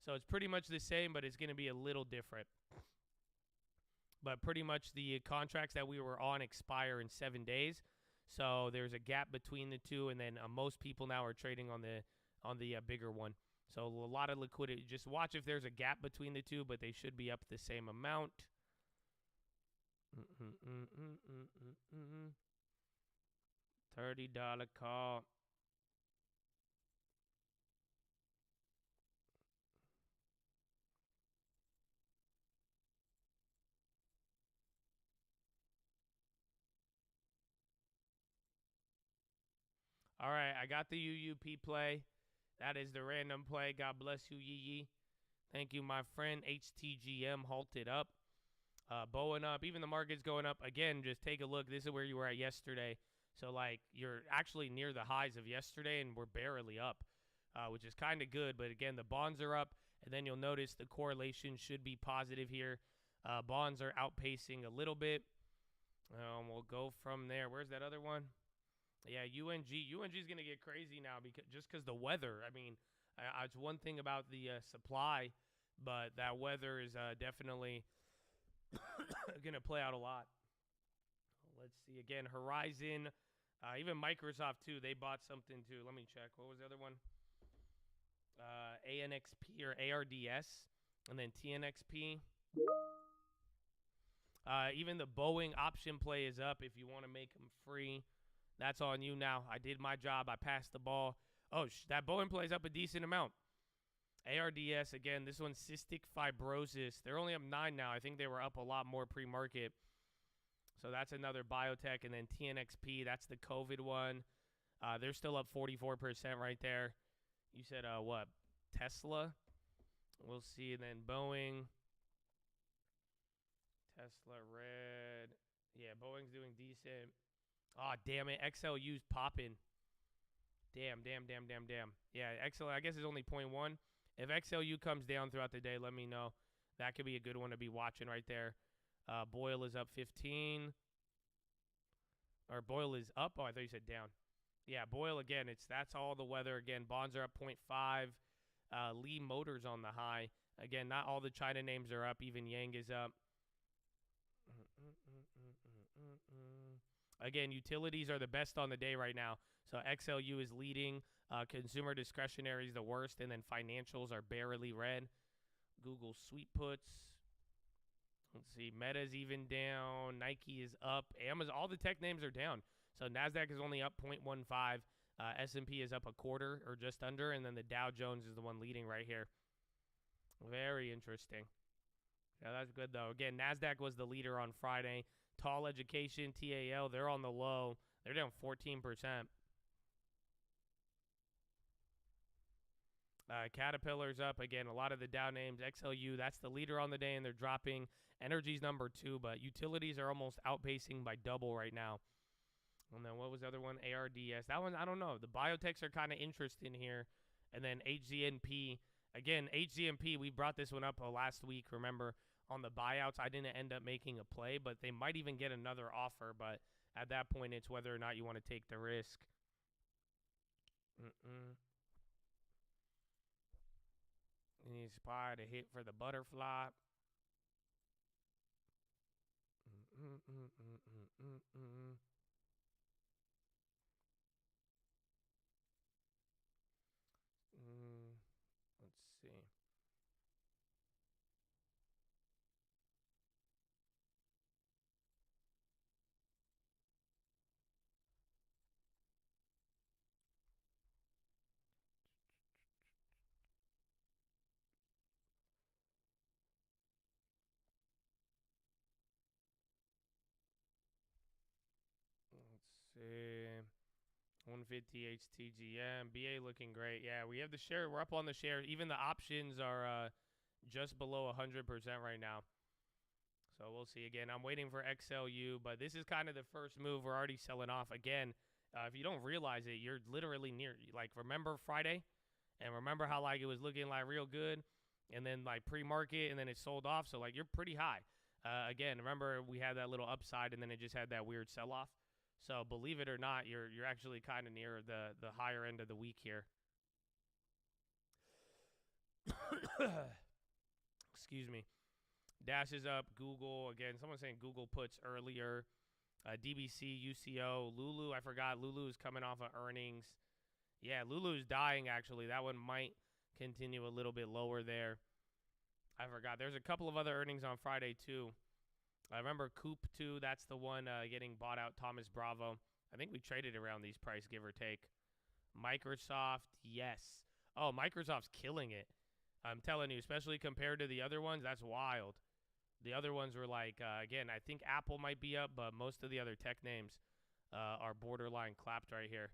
So it's pretty much the same, but it's going to be a little different. But pretty much the contracts that we were on expire in 7 days. So there's a gap between the two, and then most people now are trading on the bigger one. So a lot of liquidity. Just watch if there's a gap between the two, but they should be up the same amount. $30 call. All right, I got the UUP play. That is the random play. God bless you, Yee Yee. Thank you, my friend. HTGM halted up. Bowing up. Even the market's going up. Again, just take a look. This is where you were at yesterday. So, like, you're actually near the highs of yesterday, and we're barely up, which is kind of good. But, again, the bonds are up, and then you'll notice the correlation should be positive here. Bonds are outpacing a little bit. We'll go from there. Where's that other one? Yeah, UNG. UNG is going to get crazy now because the weather. I mean, it's one thing about the supply, but that weather is definitely going to play out a lot. Let's see. Again, Horizon, even Microsoft, too. They bought something, too. Let me check. What was the other one? ANXP or ARDS, and then TNXP. Even the Boeing option play is up if you want to make them free. That's on you now. I did my job. I passed the ball. Oh, that Boeing plays up a decent amount. ARDS, again, this one's cystic fibrosis. They're only up 9 now. I think they were up a lot more pre-market. So that's another biotech. And then TNXP, that's the COVID one. They're still up 44% right there. You said, what? Tesla? We'll see. And then Boeing. Tesla, red. Yeah, Boeing's doing decent. Oh, damn it. XLU's popping. Damn. Yeah, XLU, I guess, is only 0.1. If XLU comes down throughout the day, let me know. That could be a good one to be watching right there. Boyle is up 15. Or Boyle is up. Oh, I thought you said down. Yeah, Boyle, again, that's all the weather. Again, bonds are up 0.5. Lee Motors on the high. Again, not all the China names are up. Even Yang is up. Again, utilities are the best on the day right now. So XLU is leading. Consumer discretionary is the worst. And then financials are barely red. Google sweet puts. Let's see. Meta's even down. Nike is up. Amazon, all the tech names are down. So NASDAQ is only up 0.15. S&P is up a quarter or just under. And then the Dow Jones is the one leading right here. Very interesting. Yeah, that's good, though. Again, NASDAQ was the leader on Friday. Tall Education, TAL, they're on the low. They're down 14%. Caterpillar's up. Again, a lot of the Dow names. XLU, that's the leader on the day, and they're dropping. Energy's number 2, but utilities are almost outpacing by double right now. And then what was the other one? ARDS. That one, I don't know. The biotechs are kind of interesting here. And then HZNP. Again, HZNP, we brought this one up last week, remember, on the buyouts. I didn't end up making a play, but they might even get another offer. But at that point, it's whether or not you want to take the risk. Any spy to hit for the butterfly. Let's see. See. 150 HTGM. BA looking great. Yeah, we have the share. We're up on the share. Even the options are just below 100% right now. So we'll see. Again, I'm waiting for XLU, but this is kind of the first move. We're already selling off. Again, if you don't realize it, you're literally near. Like, remember Friday? And remember how, like, it was looking, like, real good? And then, like, pre-market, and then it sold off. So, like, you're pretty high. Again, remember we had that little upside, and then it just had that weird sell-off. So believe it or not, you're actually kind of near the higher end of the week here. Excuse me. Dash is up. Google, again, someone's saying Google puts earlier. DBC, UCO, Lulu, I forgot. Lulu is coming off of earnings. Yeah, Lulu's dying, actually. That one might continue a little bit lower there. I forgot. There's a couple of other earnings on Friday, too. I remember Coop, too. That's the one getting bought out. Thomas Bravo. I think we traded around these price, give or take. Microsoft, yes. Oh, Microsoft's killing it. I'm telling you, especially compared to the other ones, that's wild. The other ones were like, again, I think Apple might be up, but most of the other tech names are borderline clapped right here.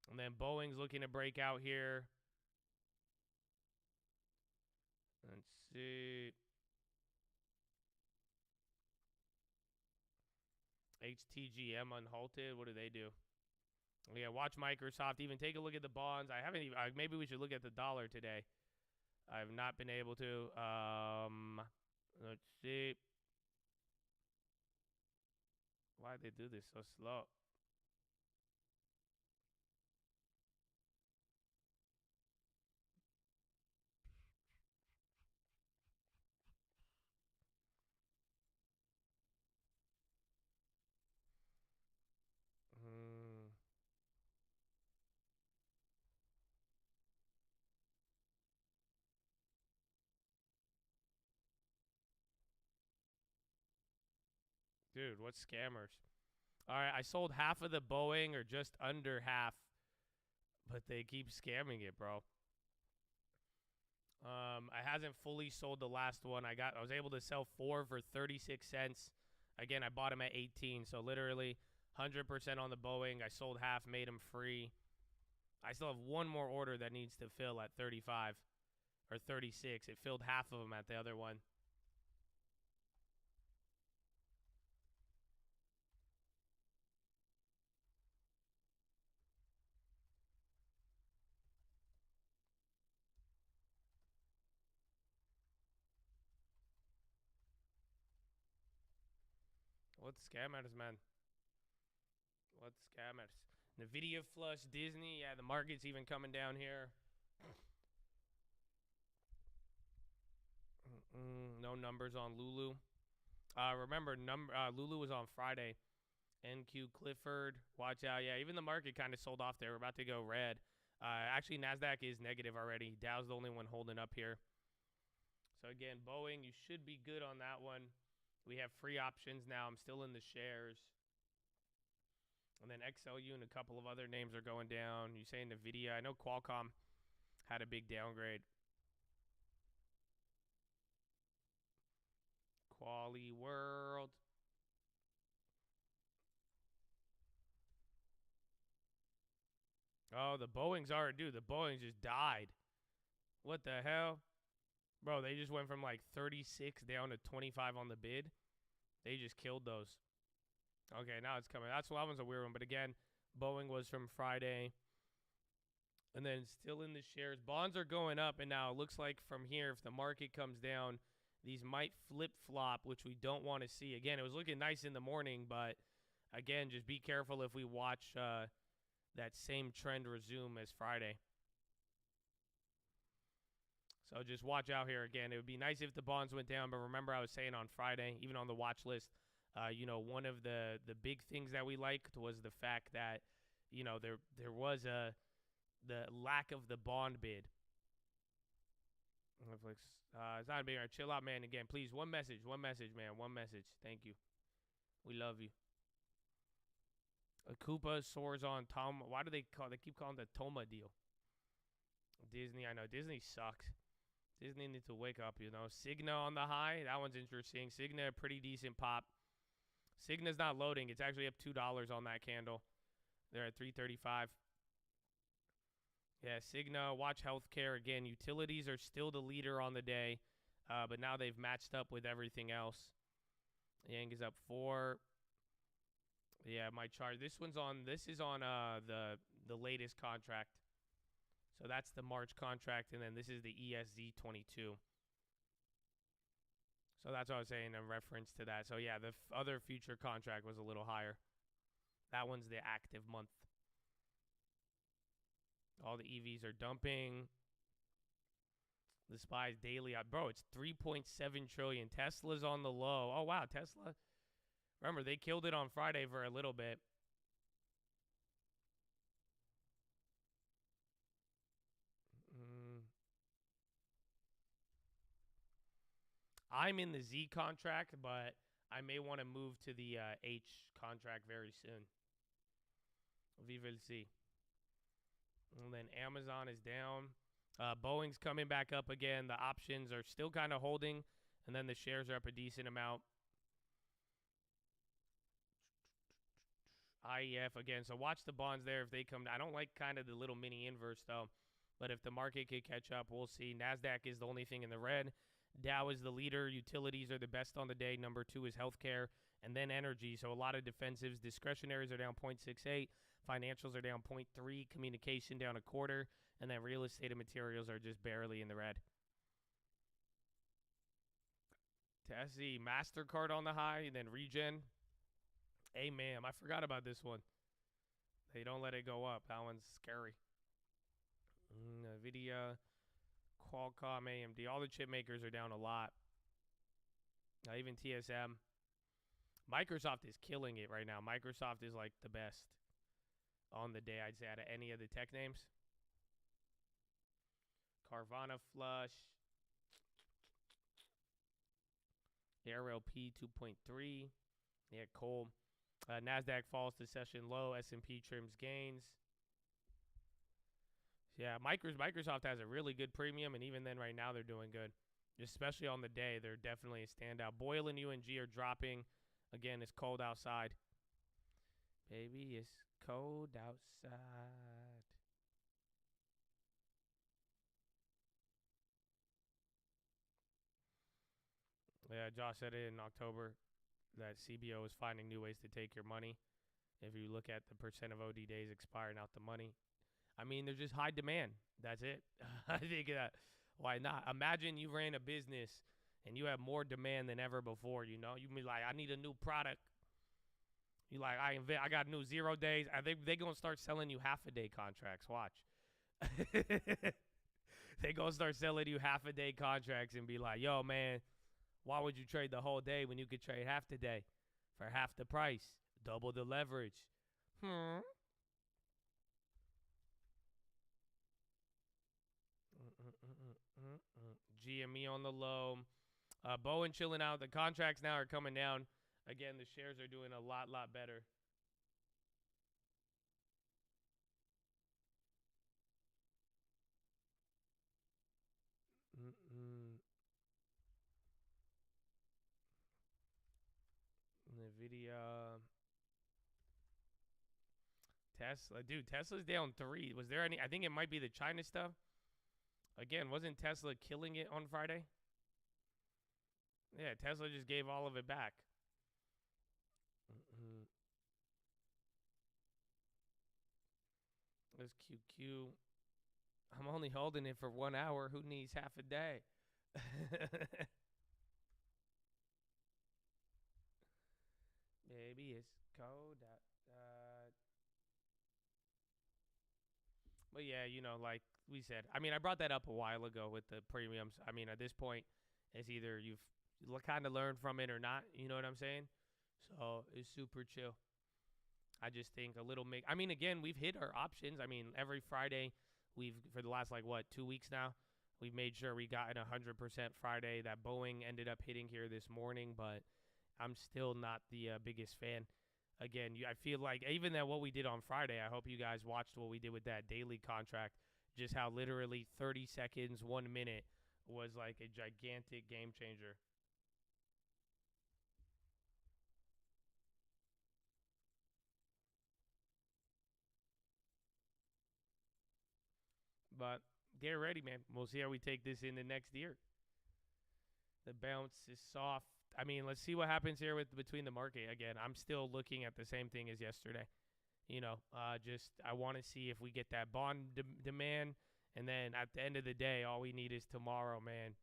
And then Boeing's looking to break out here. Let's see. HTGM unhalted. What do they do? Yeah, watch Microsoft. Even take a look at the bonds. I haven't even. Maybe we should look at the dollar today. I've not been able to. Let's see. Why did they do this so slow? Dude, what scammers? All right, I sold half of the Boeing, or just under half, but they keep scamming it, bro. I hasn't fully sold the last one. I was able to sell 4 for 36 cents. Again, I bought them at 18, so literally 100% on the Boeing. I sold half, made them free. I still have one more order that needs to fill at 35 or 36. It filled half of them at the other one. What scammers, man? What scammers? NVIDIA flush, Disney. Yeah, the market's even coming down here. No numbers on Lulu. Remember, Lulu was on Friday. NQ Clifford, watch out. Yeah, even the market kind of sold off there. We're about to go red. Actually, NASDAQ is negative already. Dow's the only one holding up here. So, again, Boeing, you should be good on that one. We have free options now. I'm still in the shares. And then XLU and a couple of other names are going down. You say NVIDIA. I know Qualcomm had a big downgrade. Quali World. Oh, the Boeings are, dude, the Boeings just died. What the hell? Bro, they just went from like 36 down to 25 on the bid. They just killed those. Okay, now it's coming. That one's a weird one. But again, Boeing was from Friday. And then still in the shares. Bonds are going up. And now it looks like from here, if the market comes down, these might flip-flop, which we don't want to see. Again, it was looking nice in the morning. But again, just be careful if we watch that same trend resume as Friday. So just watch out here again. It would be nice if the bonds went down, but remember I was saying on Friday, even on the watch list, one of the big things that we liked was the fact that, there was the lack of the bond bid. Netflix, it's not being right. Chill out, man. Again, please, one message, man. One message. Thank you. We love you. Koopa soars on Tom. Why do they keep calling it the Toma deal? Disney, I know. Disney sucks. Disney needs to wake up, Cigna on the high. That one's interesting. Cigna, a pretty decent pop. Cigna's not loading. It's actually up $2 on that candle. They're at $3.35. Yeah, Cigna, watch healthcare. Again, utilities are still the leader on the day, but now they've matched up with everything else. Yang is up 4. Yeah, my chart. This is on the latest contract. So that's the March contract, and then this is the ESZ22. So that's what I was saying in reference to that. So, yeah, the other future contract was a little higher. That one's the active month. All the EVs are dumping. The SPY's daily, bro, it's 3.7 trillion. Tesla's on the low. Oh, wow, Tesla. Remember, they killed it on Friday for a little bit. I'm in the Z contract, but I may want to move to the H contract very soon. We will see. And then Amazon is down. Boeing's coming back up again. The options are still kind of holding, and then the shares are up a decent amount. IEF again. So watch the bonds there if they come. I don't like kind of the little mini inverse though, but if the market could catch up, we'll see. NASDAQ is the only thing in the red. Dow is the leader. Utilities are the best on the day. Number 2 is healthcare, and then energy. So a lot of defensives. Discretionaries are down 0.68. Financials are down 0.3. Communication down a quarter. And then real estate and materials are just barely in the red. Tessie, MasterCard on the high, and then Regen. Hey, ma'am, I forgot about this one. They don't let it go up. That one's scary. NVIDIA, Qualcomm, AMD. All the chip makers are down a lot. Even TSM. Microsoft is killing it right now. Microsoft is like the best on the day, I'd say, out of any of the tech names. Carvana flush. RLP 2.3. Yeah, coal. NASDAQ falls to session low. S&P trims gains. Yeah, Microsoft has a really good premium, and even then right now they're doing good. Especially on the day, they're definitely a standout. Boyle and UNG are dropping. Again, it's cold outside. Baby, it's cold outside. Yeah, Josh said it in October that CBO is finding new ways to take your money. If you look at the percent of OD days expiring out the money. I mean, there's just high demand. That's it. I think that, why not? Imagine you ran a business and you have more demand than ever before, you know? You be like, I need a new product. You like, I got new 0 days. I think they going to start selling you half-a-day contracts. Watch. They going to start selling you half-a-day contracts and be like, yo, man, why would you trade the whole day when you could trade half the day for half the price? Double the leverage. GME on the low. Bowen chilling out. The contracts now are coming down. Again, the shares are doing a lot better. NVIDIA. Tesla. Dude, Tesla's down 3. Was there any? I think it might be the China stuff. Again, wasn't Tesla killing it on Friday? Yeah, Tesla just gave all of it back. This QQ. I'm only holding it for 1 hour. Who needs half a day? Baby, it's cold outside. But yeah, you know, like we said, I mean, I brought that up a while ago with the premiums. I mean, at this point, it's either you've kind of learned from it or not. You know what I'm saying? So it's super chill. I just think a little I mean, again, we've hit our options. I mean, every Friday, for the last, 2 weeks now, we've made sure we got an 100% Friday. That Boeing ended up hitting here this morning, but I'm still not the biggest fan. Again, I feel like even that what we did on Friday, I hope you guys watched what we did with that daily contract, just how literally 30 seconds, 1 minute was like a gigantic game changer. But get ready, man. We'll see how we take this in the next year. The bounce is soft. I mean, let's see what happens here between the market. Again, I'm still looking at the same thing as yesterday. You know, I want to see if we get that bond demand. And then at the end of the day, all we need is tomorrow, man.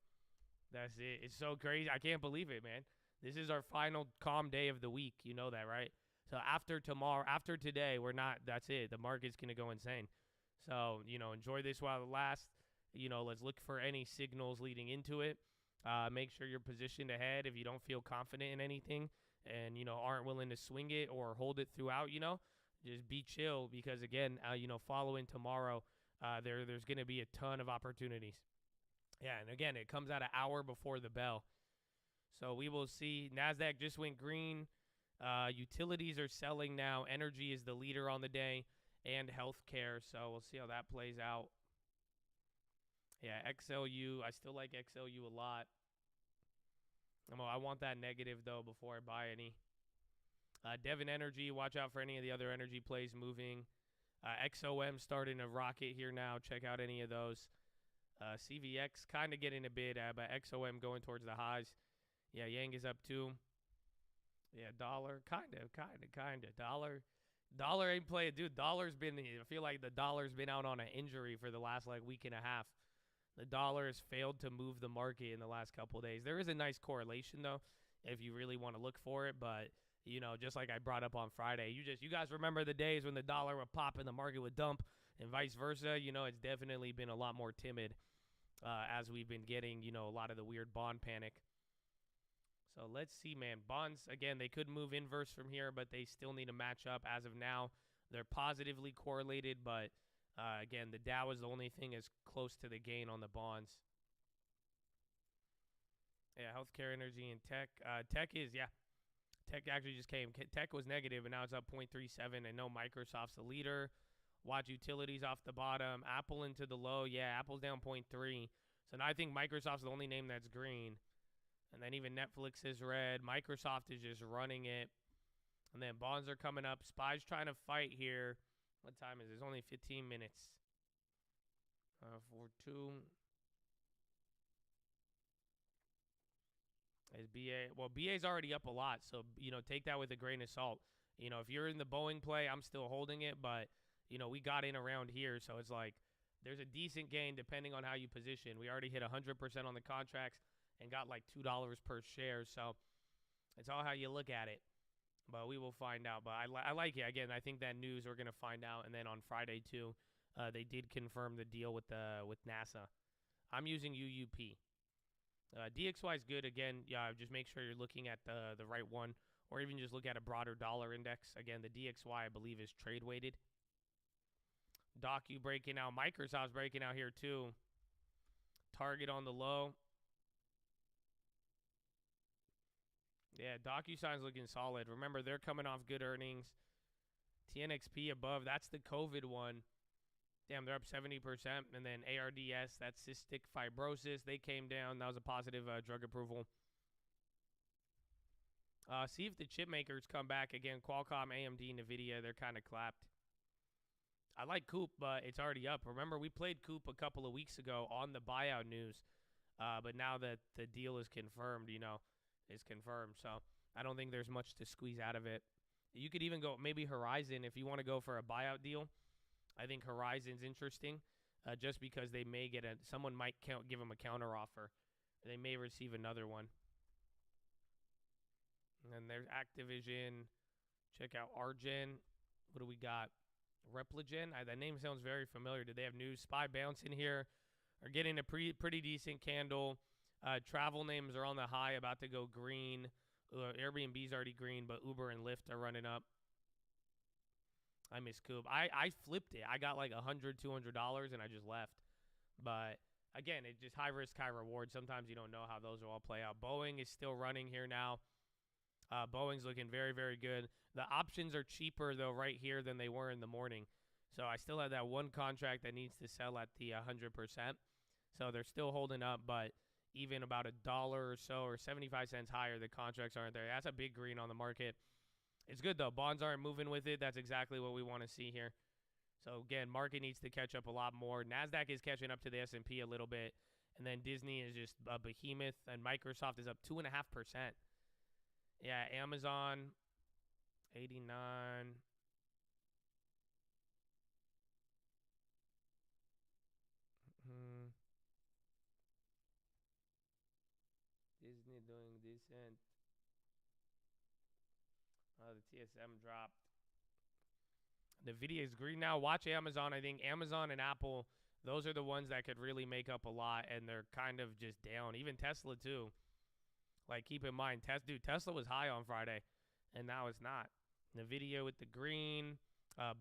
That's it. It's so crazy. I can't believe it, man. This is our final calm day of the week. You know that, right? So after today, that's it. The market's going to go insane. So, you know, enjoy this while it lasts. let's look for any signals leading into it. Make sure you're positioned ahead if you don't feel confident in anything and, aren't willing to swing it or hold it throughout, just be chill because, again, following tomorrow, there's going to be a ton of opportunities. Yeah, and again, it comes out an hour before the bell. So we will see. NASDAQ just went green. Utilities are selling now. Energy is the leader on the day and healthcare. So we'll see how that plays out. Yeah, XLU. I still like XLU a lot. I want that negative, though, before I buy any. Devon Energy, watch out for any of the other energy plays moving. XOM starting to rocket here now. Check out any of those. CVX kind of getting a bid, but XOM going towards the highs. Yeah, Yang is up too. Yeah, dollar, kind of. Dollar ain't playing. Dude, I feel like the dollar's been out on an injury for the last, week and a half. The dollar has failed to move the market in the last couple of days. There is a nice correlation, though, if you really want to look for it, but just like I brought up on Friday, you guys remember the days when the dollar would pop and the market would dump and vice versa. It's definitely been a lot more timid as we've been getting, a lot of the weird bond panic. So let's see, man. Bonds, again, they could move inverse from here, but they still need to match up. As of now, they're positively correlated, but again, the Dow is the only thing as close to the gain on the bonds. Yeah, healthcare, energy, and tech. Tech actually just came. Tech was negative, and now it's up 0.37. I know Microsoft's the leader. Watch utilities off the bottom. Apple into the low. Yeah, Apple's down 0.3. So now I think Microsoft's the only name that's green. And then even Netflix is red. Microsoft is just running it. And then bonds are coming up. SPY's trying to fight here. What time is it? It's only 15 minutes. 4-2. Is BA. Well, BA's already up a lot, so, take that with a grain of salt. If you're in the Boeing play, I'm still holding it, but, we got in around here, so it's like there's a decent gain depending on how you position. We already hit 100% on the contracts and got like $2 per share, so it's all how you look at it. But we will find out. But I like it. Again, I think that news we're going to find out. And then on Friday, too, they did confirm the deal with NASA. I'm using UUP. DXY is good. Again, yeah, just make sure you're looking at the right one. Or even just look at a broader dollar index. Again, the DXY, I believe, is trade-weighted. Docu breaking out. Microsoft's breaking out here, too. Target on the low. Yeah, DocuSign's looking solid. Remember, they're coming off good earnings. TNXP above. That's the COVID one. Damn, they're up 70%. And then ARDS, that's cystic fibrosis. They came down. That was a positive drug approval. See if the chip makers come back. Again, Qualcomm, AMD, NVIDIA, they're kind of clapped. I like Coop, but it's already up. Remember, we played Coop a couple of weeks ago on the buyout news. But now that the deal is confirmed, is confirmed. So I don't think there's much to squeeze out of it. You could even go maybe Horizon if you want to go for a buyout deal. I think Horizon's interesting just because they may get someone might give them a counter offer. They may receive another one. And then there's Activision. Check out Argen. What do we got? Repligen. That name sounds very familiar. Do they have news? SPY Bounce in here are getting a pretty decent candle. Travel names are on the high, about to go green. Airbnb's already green, but Uber and Lyft are running up. I miss Coop. I flipped it. I got like $100, $200, and I just left. But, again, it's just high risk, high reward. Sometimes you don't know how those will all play out. Boeing is still running here now. Boeing's looking very, very good. The options are cheaper, though, right here than they were in the morning. So I still have that one contract that needs to sell at the 100%. So they're still holding up, but even about $1 or so or 75 cents higher, the contracts aren't there. That's a big green on the market. It's good, though. Bonds aren't moving with it. That's exactly what we want to see here. So, again, market needs to catch up a lot more. NASDAQ is catching up to the S&P a little bit. And then Disney is just a behemoth. And Microsoft is up 2.5%. Yeah, Amazon, 89. Disney doing decent. The TSM dropped. NVIDIA is green now. Watch Amazon. I think Amazon and Apple, Those are the ones that could really make up a lot, and they're kind of just down. Even Tesla, too. Like, keep in mind, Tesla was high on Friday, and now it's not. NVIDIA with the green.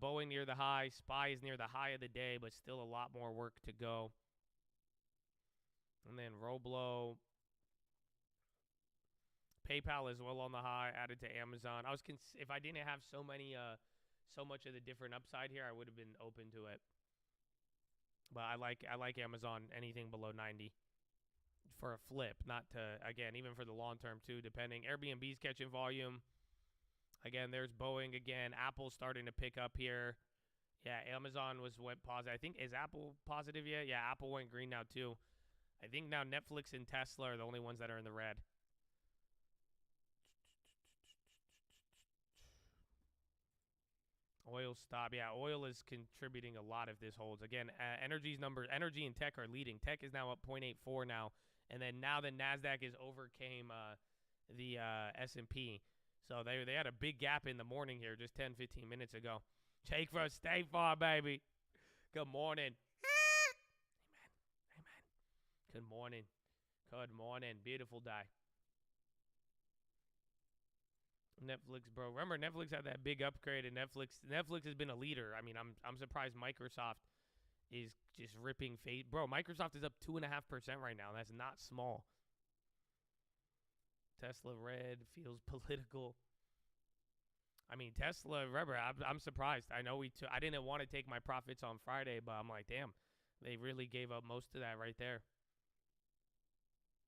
Boeing near the high. SPY is near the high of the day, but still a lot more work to go. And then Roblo. PayPal as well on the high, added to Amazon. If I didn't have so much of the different upside here, I would have been open to it. But I like Amazon anything below 90 for a flip, not to, again, even for the long term too, depending. Airbnb's catching volume. Again, there's Boeing again. Apple's starting to pick up here. Yeah, Amazon went positive. I think, is Apple positive yet? Yeah, Apple went green now too. I think now Netflix and Tesla are the only ones that are in the red. Oil stop. Yeah, oil is contributing a lot if this holds. Again, energy and tech are leading. Tech is now up 0.84 now. And then now the NASDAQ is overcame the S&P. So they had a big gap in the morning here just 10, 15 minutes ago. Take for a State Farm, baby. Good morning. Amen. Good morning. Good morning. Beautiful day. Netflix, bro. Remember, Netflix had that big upgrade, and Netflix has been a leader. I mean, I'm surprised Microsoft is just ripping face. Bro, Microsoft is up 2.5% right now. That's not small. Tesla red feels political. I mean, Tesla, remember, I'm surprised. I know I didn't want to take my profits on Friday, but I'm like, damn, they really gave up most of that right there.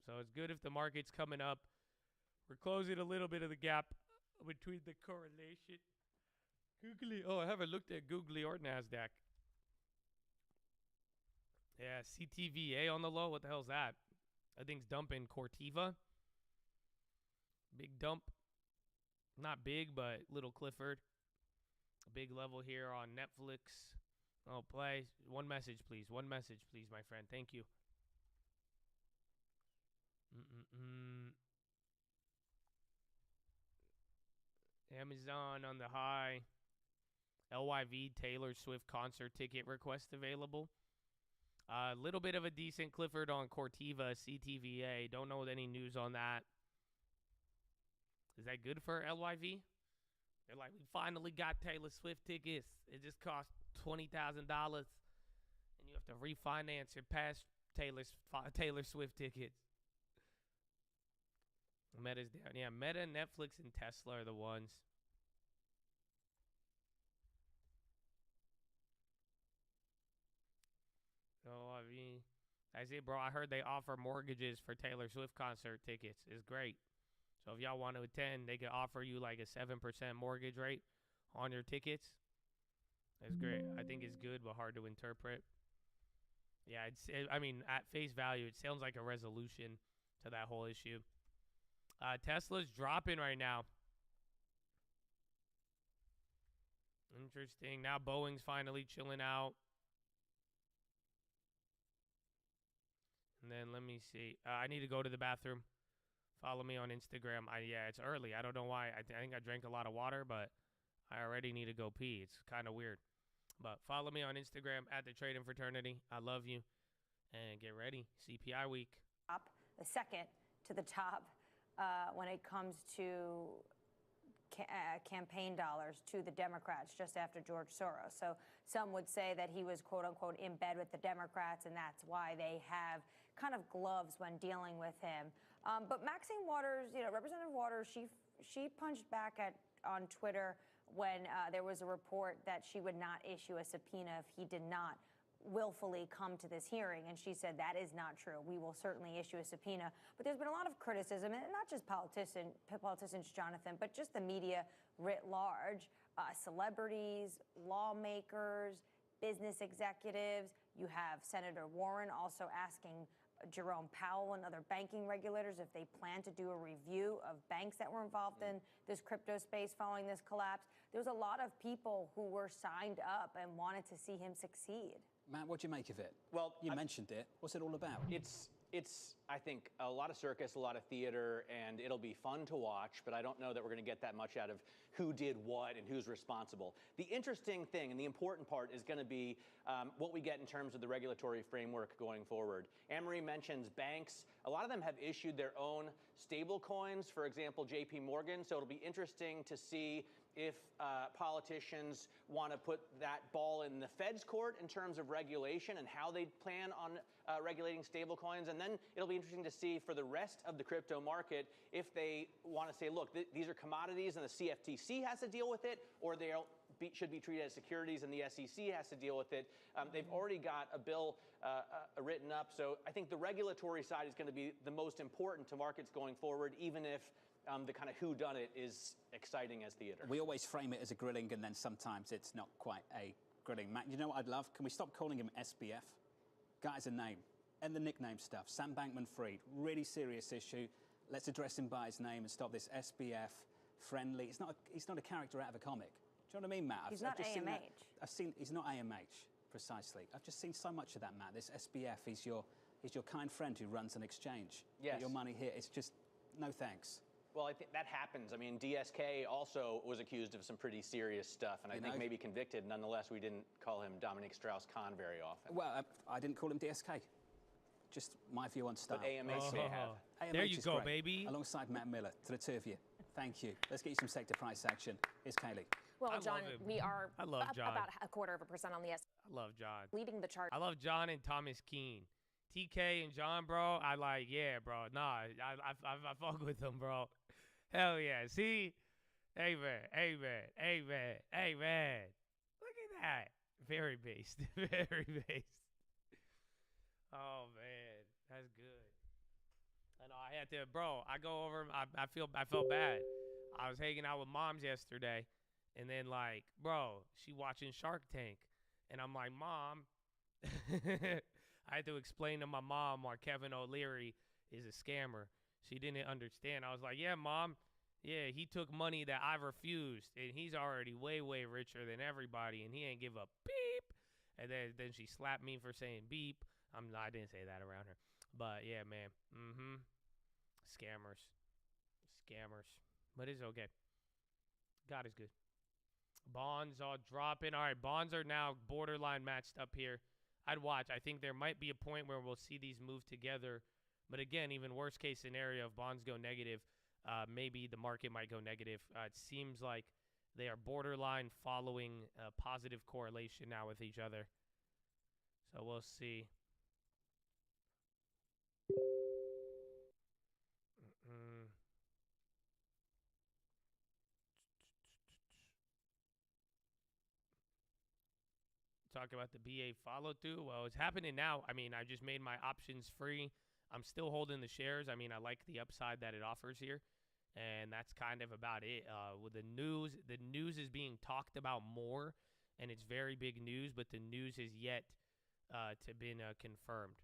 So it's good if the market's coming up. We're closing a little bit of the gap between the correlation. Googly. Oh, I haven't looked at Googly or NASDAQ. Yeah, CTVA on the low. What the hell's that? I think it's dumping Corteva. Big dump. Not big, but little Clifford. A big level here on Netflix. Oh, play. One message, please. One message, please, my friend. Thank you. Amazon on the high. LYV Taylor Swift concert ticket request available. A little bit of a decent Clifford on Corteva, CTVA. Don't know any news on that. Is that good for LYV? They're like, we finally got Taylor Swift tickets. It just cost $20,000. And you have to refinance your past Taylor Swift tickets. Meta's down. Yeah, Meta, Netflix, and Tesla are the ones. LYV. That's it, bro. I heard they offer mortgages for Taylor Swift concert tickets. It's great. So if y'all want to attend, they can offer you like a 7% mortgage rate on your tickets. That's great. I think it's good, but hard to interpret. Yeah, I mean, at face value, it sounds like a resolution to that whole issue. Tesla's dropping right now. Interesting. Now Boeing's finally chilling out. And then let me see. I need to go to the bathroom. Follow me on Instagram. Yeah, it's early. I don't know why. I think I drank a lot of water, but I already need to go pee. It's kind of weird. But follow me on Instagram at the Trading Fraternity. I love you. And get ready. CPI week. The second to the top when it comes to campaign dollars to the Democrats just after George Soros. So some would say that he was, quote unquote, in bed with the Democrats, and that's why they have kind of gloves when dealing with him. But Maxine Waters, Representative Waters, she punched back on Twitter when there was a report that she would not issue a subpoena if he did not willfully come to this hearing. And she said that is not true. We will certainly issue a subpoena. But there's been a lot of criticism, and not just politicians, Jonathan, but just the media writ large, celebrities, lawmakers, business executives. You have Senator Warren also asking Jerome Powell and other banking regulators if they plan to do a review of banks that were involved in this crypto space following this collapse. There was a lot of people who were signed up and wanted to see him succeed. Matt, what do you make of it? Well, you mentioned it. What's it all about? It's It's, I think, a lot of circus, a lot of theater, and it'll be fun to watch, but I don't know that we're going to get that much out of who did what and who's responsible. The interesting thing and the important part is going to be what we get in terms of the regulatory framework going forward. Anne-Marie mentions banks. A lot of them have issued their own stable coins, for example, JP Morgan, so it'll be interesting to see if politicians want to put that ball in the Fed's court in terms of regulation and how they plan on regulating stablecoins. And then it'll be interesting to see for the rest of the crypto market if they want to say, look, these are commodities and the CFTC has to deal with it, or they should be treated as securities and the SEC has to deal with it. They've already got a bill written up. So I think the regulatory side is going to be the most important to markets going forward, even if the kind of whodunit is exciting as theater. We always frame it as a grilling, and then sometimes it's not quite a grilling. Matt, you know what I'd love? Can we stop calling him SBF? Guy's a name. And the nickname stuff. Sam Bankman-Fried, really serious issue. Let's address him by his name and stop this SBF friendly. He's not a character out of a comic. Do you know what I mean, Matt? He's not AMH. He's not AMH, precisely. I've just seen so much of that, Matt. This SBF, he's your kind friend who runs an exchange. Yes. Put your money here. It's just, no thanks. Well, I think that happens. I mean, DSK also was accused of some pretty serious stuff, and I think maybe convicted. Nonetheless, we didn't call him Dominique Strauss-Kahn very often. Well, I didn't call him DSK. Just my view on style. But AMH may have. AMH There you is go, great. baby. Alongside Matt Miller, to the two of you. Thank you. Let's get you some sector price action. Here's Kaylee. Well, I John, love him. we are I love up John. about 1/4% on the S, I love John. leading the chart. I love John and Thomas Keane. TK and John, bro, I like, yeah, bro. Nah, I fuck with them, bro. Hell yeah. See? Amen. Look at that. Very based. Very based. Oh, man. That's good. I know I had to, bro, I go over, I felt bad. I was hanging out with moms yesterday, and then, like, bro, she watching Shark Tank. And I'm like, Mom, I had to explain to my mom why Kevin O'Leary is a scammer. She didn't understand. I was like, yeah, Mom, yeah, he took money that I refused, and he's already way, way richer than everybody, and he ain't give a beep. And then she slapped me for saying beep. I didn't say that around her. But, yeah, man. Scammers. But it's okay. God is good. Bonds are dropping. All right, bonds are now borderline matched up here. I'd watch. I think there might be a point where we'll see these move together. But again, even worst case scenario, if bonds go negative, maybe the market might go negative. It seems like they are borderline following a positive correlation now with each other. So we'll see. Talk about the BA follow through. Well, it's happening now. I mean, I just made my options free. I'm still holding the shares. I mean, I like the upside that it offers here, and that's kind of about it. With the news is being talked about more, and it's very big news, but the news is yet to been confirmed.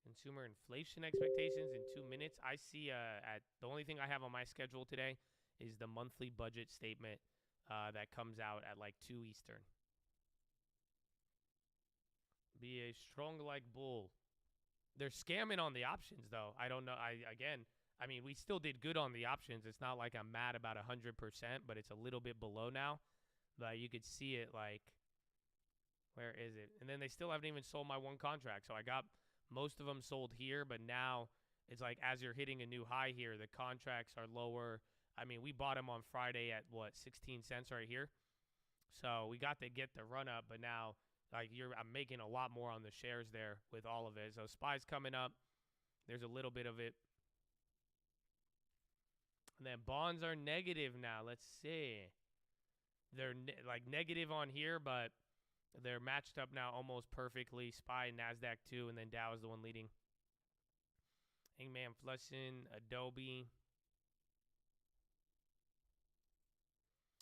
Consumer inflation expectations in 2 minutes. I see at the only thing I have on my schedule today is the monthly budget statement that comes out at like 2 Eastern. Be a strong like bull. They're scamming on the options though. I don't know. I mean, we still did good on the options. It's not like I'm mad about 100%, but it's a little bit below now. But you could see it like, where is it? And then they still haven't even sold my one contract. So I got most of them sold here, but now it's like as you're hitting a new high here, the contracts are lower. I mean, we bought them on Friday at, 16 cents right here. So we got to get the run up, but now I'm making a lot more on the shares there with all of it. So SPY's coming up. There's a little bit of it. And then bonds are negative now. Let's see. They're negative on here, but they're matched up now almost perfectly. SPY, NASDAQ 2, and then Dow is the one leading. Hangman Flushing, Adobe.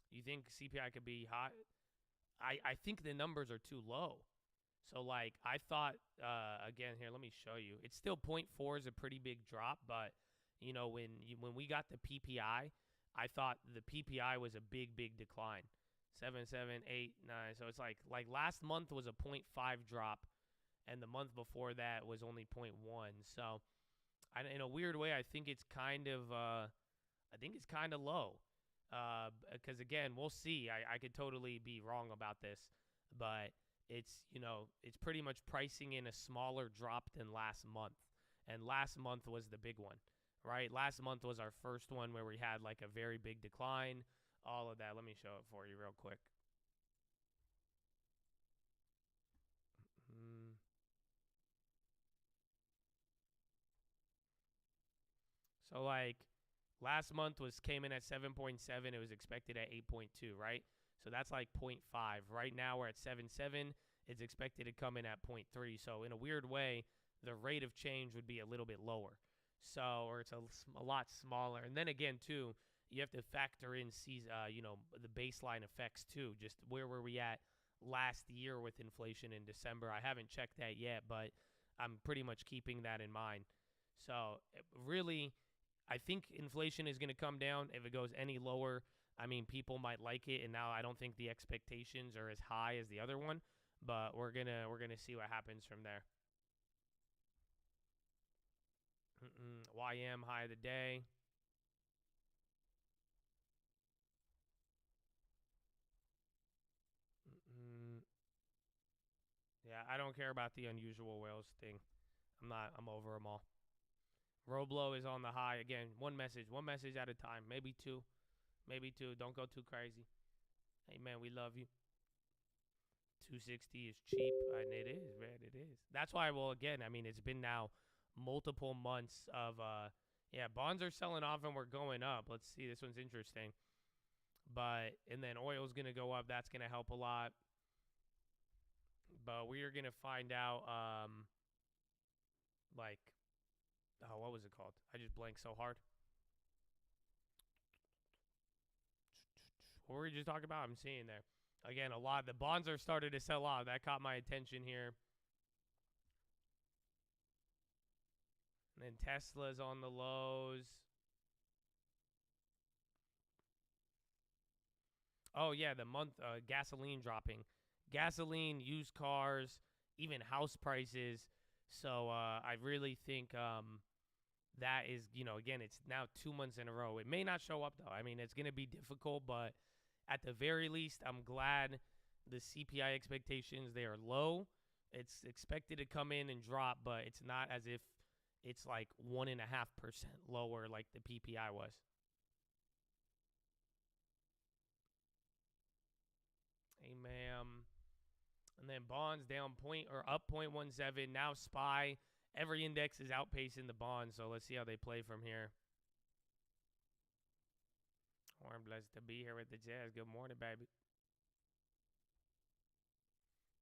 You think CPI could be hot? I think the numbers are too low. So, I thought, again, here, let me show you. It's still 0.4 is a pretty big drop, but, when we got the PPI, I thought the PPI was a big, big decline. 7, 7, 8, 9. So, it's like last month was a 0.5 drop, and the month before that was only 0.1. So, in a weird way, I think it's kind of low. Because again, we'll see. I could totally be wrong about this, but it's it's pretty much pricing in a smaller drop than last month, and last month was the big one, right? Last month was our first one where we had like a very big decline, all of that. Let me show it for you real quick. So like last month came in at 7.7. It was expected at 8.2, right? So that's like 0.5. Right now we're at 7.7. It's expected to come in at 0.3. So in a weird way, the rate of change would be a little bit lower. So, or it's a lot smaller. And then again, too, you have to factor in the baseline effects too. Just where were we at last year with inflation in December? I haven't checked that yet, but I'm pretty much keeping that in mind. So really, I think inflation is going to come down. If it goes any lower, I mean, people might like it, and now I don't think the expectations are as high as the other one. But we're gonna see what happens from there. YM high of the day. Yeah, I don't care about the unusual whales thing. I'm over them all. Roblo is on the high again. One message at a time. Maybe two. Don't go too crazy. Hey man, we love you. 260 is cheap, and it is, man. It is. That's why. Well, again, I mean, it's been now multiple months of bonds are selling off and we're going up. Let's see. This one's interesting. And then oil's gonna go up. That's gonna help a lot. But we are gonna find out. What was it called? I just blanked so hard. What were we just talking about? I'm seeing there. Again, a lot. The bonds are starting to sell off. That caught my attention here. And then Tesla's on the lows. Oh, yeah, the month gasoline dropping. Gasoline, used cars, even house prices. So I really think that is, again, it's now 2 months in a row. It may not show up, though. I mean, it's going to be difficult, but at the very least, I'm glad the CPI expectations, they are low. It's expected to come in and drop, but it's not as if it's like 1.5% lower like the PPI was. Ma'am. And then bonds down up 0.17. Now SPY. Every index is outpacing the bonds, so let's see how they play from here. I'm blessed to be here with the Jazz. Good morning, baby.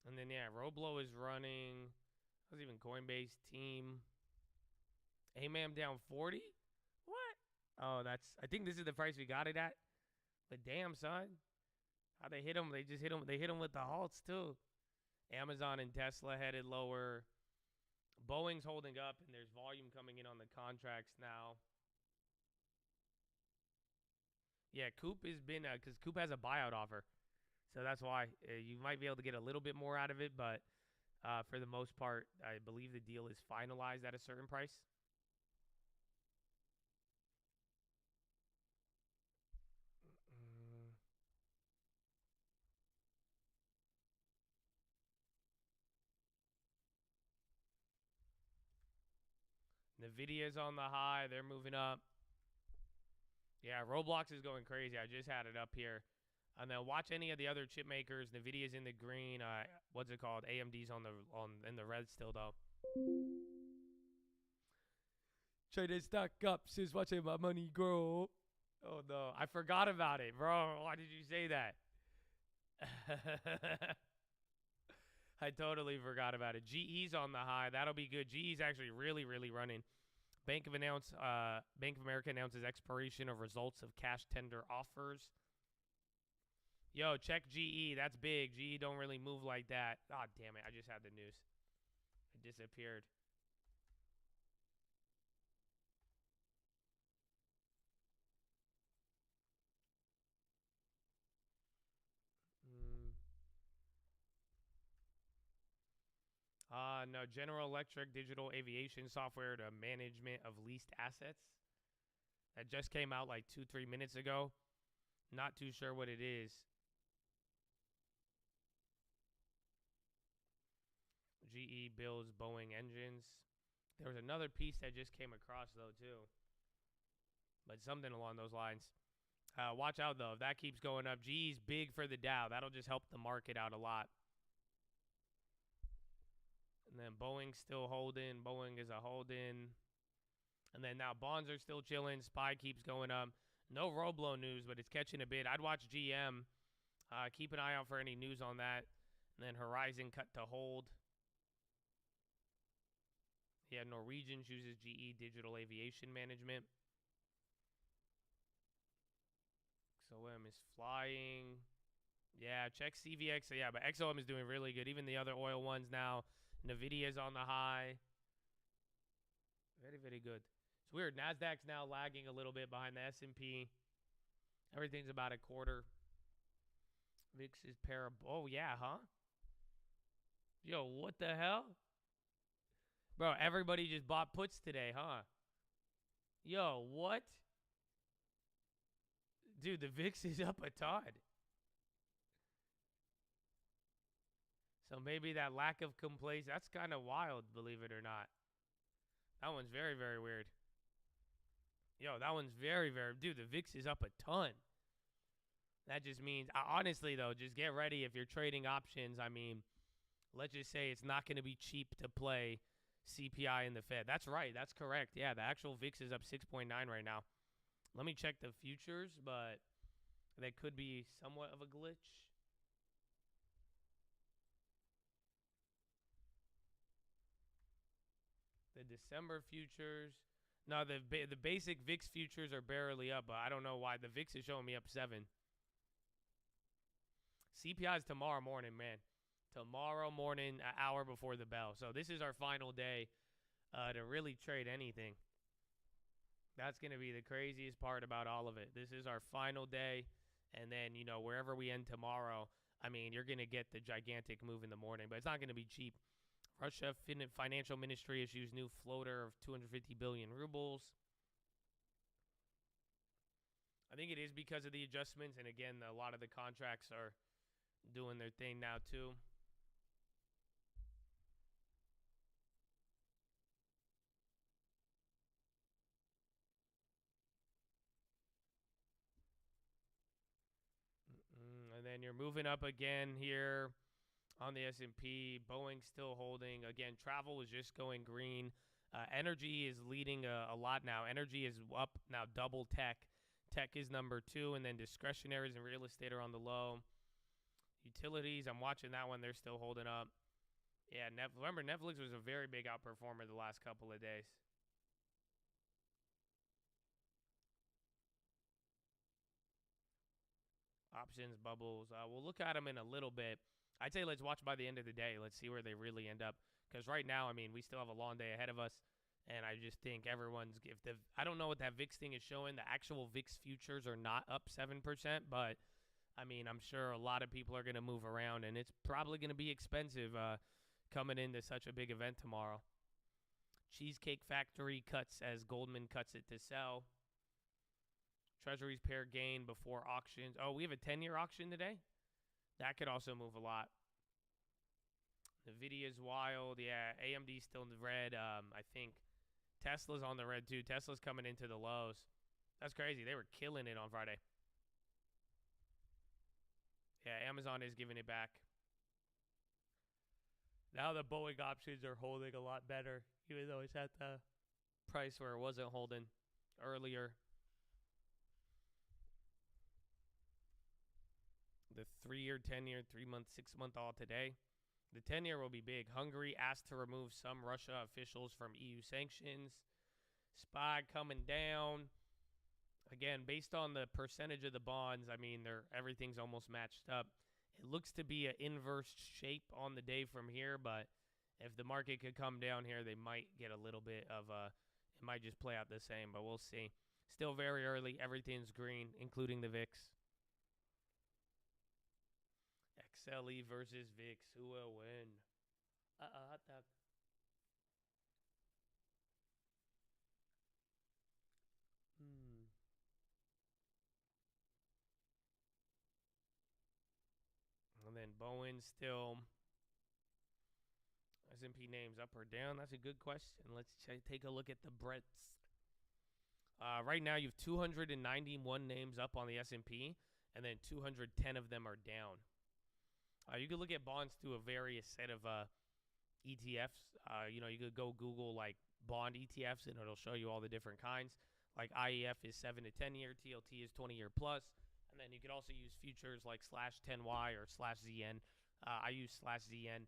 And then, yeah, Roblo is running. That was even Coinbase team. AMAM down 40? What? Oh, I think this is the price we got it at. But damn, son. How they hit them? They just hit them. They hit them with the halts, too. Amazon and Tesla headed lower. Boeing's holding up, and there's volume coming in on the contracts now. Yeah, Coop has been, because Coop has a buyout offer. So that's why you might be able to get a little bit more out of it. But for the most part, I believe the deal is finalized at a certain price. NVIDIA's on the high. They're moving up. Yeah, Roblox is going crazy. I just had it up here. And then watch any of the other chip makers. NVIDIA's in the green. What's it called? AMD's in the red still, though. Trading stock up since watching my money grow. Oh, no. I forgot about it, bro. Why did you say that? I totally forgot about it. GE's on the high. That'll be good. GE's actually really, really running. Bank of America announces expiration of results of cash tender offers. Yo, check GE. That's big. GE don't really move like that. Ah, oh, damn it. I just had the news. It disappeared. No, General Electric digital aviation software to management of leased assets. That just came out like 2-3 minutes ago. Not too sure what it is. GE builds Boeing engines. There was another piece that just came across, though, too. But something along those lines. Watch out, though. If that keeps going up, GE's big for the Dow. That'll just help the market out a lot. And then Boeing's still holding. Boeing is a holding. And then now bonds are still chilling. SPY keeps going up. No Roblo news, but it's catching a bit. I'd watch GM. Keep an eye out for any news on that. And then Horizon cut to hold. Yeah, Norwegian chooses GE Digital Aviation Management. XOM is flying. Yeah, check CVX. Yeah, but XOM is doing really good. Even the other oil ones now. NVIDIA's on the high. Very, very good. It's weird. NASDAQ's now lagging a little bit behind the S&P. Everything's about a quarter. VIX is Oh, yeah, huh? Yo, what the hell? Bro, everybody just bought puts today, huh? Yo, what? Dude, the VIX is up a ton. So maybe that lack of complacency, that's kind of wild, believe it or not. That one's very, very weird. Yo, that one's very, very... Dude, the VIX is up a ton. That just means... honestly, though, just get ready if you're trading options. I mean, let's just say it's not going to be cheap to play CPI in the Fed. That's right. That's correct. Yeah, the actual VIX is up 6.9 right now. Let me check the futures, but that could be somewhat of a glitch. The December futures. No, the basic VIX futures are barely up, but I don't know why. The VIX is showing me up 7. CPI is tomorrow morning, man. Tomorrow morning, an hour before the bell. So this is our final day to really trade anything. That's going to be the craziest part about all of it. This is our final day. And then, you know, wherever we end tomorrow, I mean, you're going to get the gigantic move in the morning. But it's not going to be cheap. Russia Financial Ministry issues new floater of 250 billion rubles. I think it is because of the adjustments. And again, a lot of the contracts are doing their thing now too. And then you're moving up again here on the S&P. Boeing still holding. Again, travel is just going green. Energy is leading a lot now. Energy is up now, double tech. Tech is number 2, and then discretionaries and real estate are on the low. Utilities, I'm watching that one. They're still holding up. Yeah, remember, Netflix was a very big outperformer the last couple of days. Options, bubbles. We'll look at them in a little bit. I'd say let's watch by the end of the day. Let's see where they really end up. Because right now, I mean, we still have a long day ahead of us. And I just think everyone's... I don't know what that VIX thing is showing. The actual VIX futures are not up 7%. But, I mean, I'm sure a lot of people are going to move around. And it's probably going to be expensive coming into such a big event tomorrow. Cheesecake Factory cuts as Goldman cuts it to sell. Treasuries pair gain before auctions. Oh, we have a 10-year auction today? That could also move a lot. NVIDIA's wild. Yeah, AMD's still in the red. I think Tesla's on the red too. Tesla's coming into the lows. That's crazy. They were killing it on Friday. Yeah, Amazon is giving it back. Now the Boeing options are holding a lot better, even though it's at the price where it wasn't holding earlier. The 3-year, 10-year, 3-month, 6-month all today. The 10-year will be big. Hungary asked to remove some Russia officials from EU sanctions. SPY coming down. Again, based on the percentage of the bonds, I mean, everything's almost matched up. It looks to be an inverse shape on the day from here, but if the market could come down here, they might get a little bit of it might just play out the same, but we'll see. Still very early. Everything's green, including the VIX. XLE versus VIX. Who will win? Hot dog. then Bowen still. S&P names up or down? That's a good question. Let's take a look at the breadths. Right now, you have 291 names up on the S&P, and then 210 of them are down. You could look at bonds through a various set of ETFs. You could go Google like bond ETFs, and it'll show you all the different kinds. Like IEF is 7 to 10 year, TLT is 20 year plus, and then you could also use futures like /10Y or /ZN. I use /ZN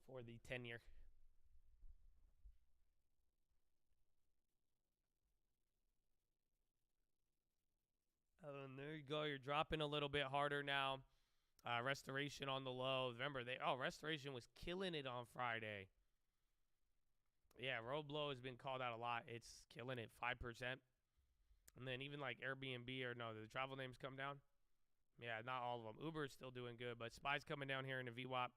for the 10-year. And there you go. You're dropping a little bit harder now. Restoration on the low. Remember, Restoration was killing it on Friday. Yeah, Roblo has been called out a lot. It's killing it, 5%. And then even like Airbnb the travel names come down. Yeah, not all of them. Uber is still doing good, but SPY's coming down here in the VWAP.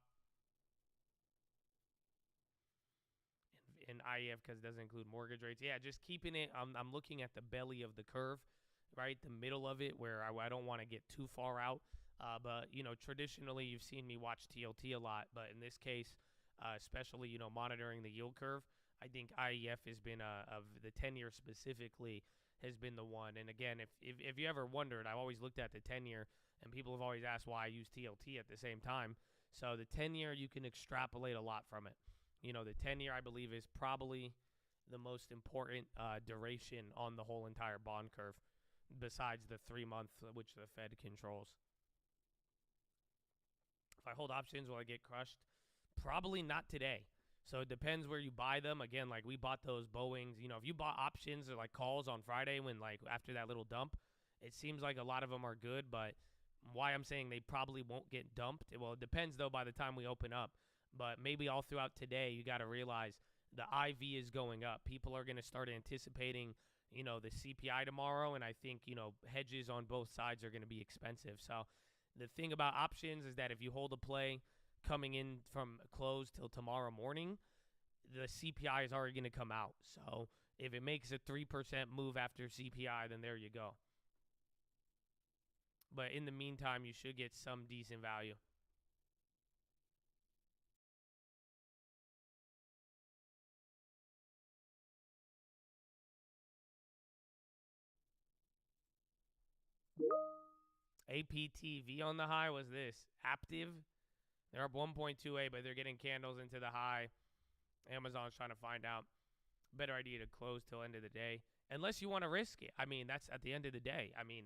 In IEF because it doesn't include mortgage rates. Yeah, just keeping it. I'm looking at the belly of the curve, right? The middle of it where I don't want to get too far out. But, traditionally you've seen me watch TLT a lot. But in this case, especially, monitoring the yield curve, I think IEF has been, of the 10-year specifically, has been the one. And again, if you ever wondered, I always looked at the 10-year, and people have always asked why I use TLT at the same time. So the 10-year, you can extrapolate a lot from it. The 10-year, I believe, is probably the most important duration on the whole entire bond curve, besides the 3-month, which the Fed controls. If I hold options, will I get crushed? Probably not today. So it depends where you buy them. Again, like we bought those Boeings. If you bought options or like calls on Friday when after that little dump, it seems like a lot of them are good. But why I'm saying they probably won't get dumped, well, it depends though by the time we open up. But maybe all throughout today, you got to realize the IV is going up. People are going to start anticipating, the CPI tomorrow. And I think, hedges on both sides are going to be expensive. So the thing about options is that if you hold a play coming in from close till tomorrow morning, the CPI is already going to come out. So if it makes a 3% move after CPI, then there you go. But in the meantime, you should get some decent value. APTV on the high was this. Aptiv. They're up 1.28, but they're getting candles into the high. Amazon's trying to find out. Better idea to close till end of the day. Unless you want to risk it. I mean, that's at the end of the day. I mean,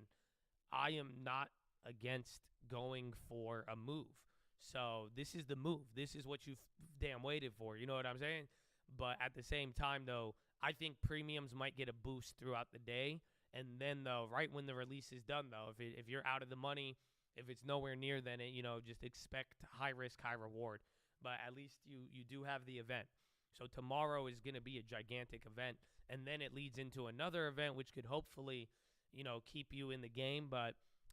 I am not against going for a move. So this is the move. This is what you damn waited for. You know what I'm saying? But at the same time, though, I think premiums might get a boost throughout the day. And then, though, right when the release is done, though, if you're out of the money, if it's nowhere near, then, just expect high risk, high reward. But at least you do have the event. So tomorrow is going to be a gigantic event. And then it leads into another event, which could hopefully, keep you in the game. But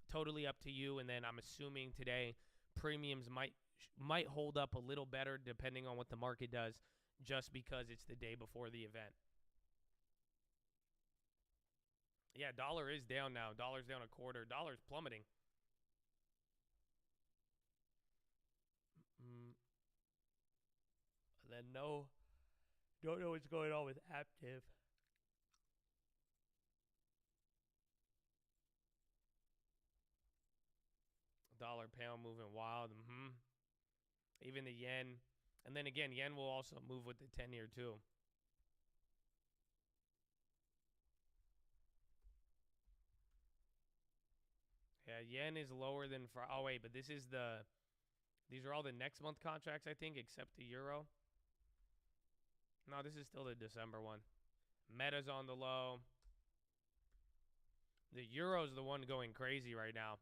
totally up to you. And then I'm assuming today premiums might hold up a little better depending on what the market does, just because it's the day before the event. Yeah, dollar is down now. Dollar's down a quarter. Dollar's plummeting. Then don't know what's going on with Aptiv. Dollar pound moving wild. Even the yen. And then again, yen will also move with the 10-year too. Yeah, yen is lower than for. Oh wait, but these are all the next month contracts, I think, except the euro. No, this is still the December one. Meta's on the low. The euro's the one going crazy right now.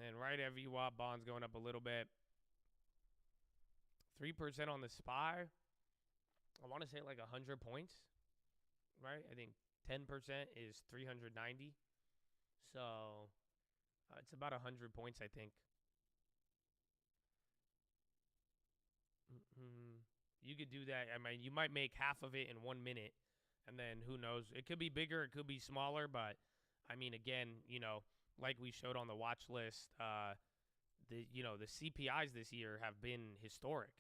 And right at VWAP, bonds going up a little bit. 3% on the SPY. I want to say like 100 points. Right? I think 10% is 390. So it's about 100 points, I think. You could do that. I mean, you might make half of it in 1 minute. And then who knows? It could be bigger. It could be smaller. But I mean, again, like we showed on the watch list, the CPIs this year have been historic.